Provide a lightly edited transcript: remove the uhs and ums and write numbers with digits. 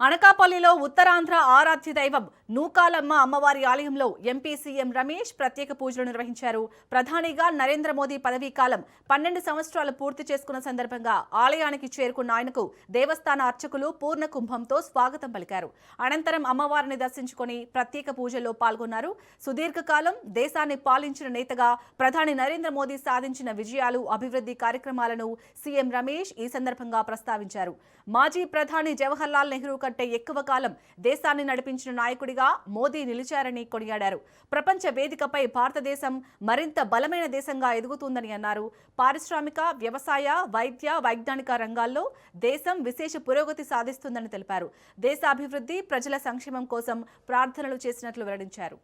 అనకాపల్లిలో ఉత్తరాంధ్ర ఆరాధ్య దైవం నూకాలమ్మ అమ్మవారి ఆలయంలో ఎంపీ సీఎం రమేష్ ప్రత్యేక పూజలు నిర్వహించారు. ప్రధానిగా నరేంద్ర మోదీ పదవీ కాలం 12 సంవత్సరాలు పూర్తి చేసుకున్న సందర్భంగా ఆలయానికి చేరుకున్న ఆయనకు దేవస్థాన అర్చకులు పూర్ణ కుంభంతో స్వాగతం పలికారు. అనంతరం అమ్మవారిని దర్శించుకుని ప్రత్యేక పూజల్లో పాల్గొన్నారు. సుదీర్ఘకాలం దేశాన్ని పాలించిన నేతగా ప్రధాని నరేంద్ర మోదీ సాధించిన విజయాలు, అభివృద్ధి కార్యక్రమాలను సీఎం రమేష్ ఈ సందర్భంగా ప్రస్తావించారు. మాజీ ప్రధాని జవహర్లాల్ నెహ్రూ కంటే ఎక్కువ కాలం దేశాన్ని నడిపించిన నాయకుడిగా మోదీ నిలిచారని కొనియాడారు. ప్రపంచ వేదికపై భారతదేశం మరింత బలమైన దేశంగా ఎదుగుతుందని అన్నారు. పారిశ్రామిక, వ్యవసాయ, వైద్య, వైజ్ఞానిక రంగాల్లో దేశం విశేష పురోగతి సాధిస్తుందని తెలిపారు. దేశ అభివృద్ధి, ప్రజల సంక్షేమం కోసం ప్రార్థనలు చేసినట్లు వెల్లడించారు.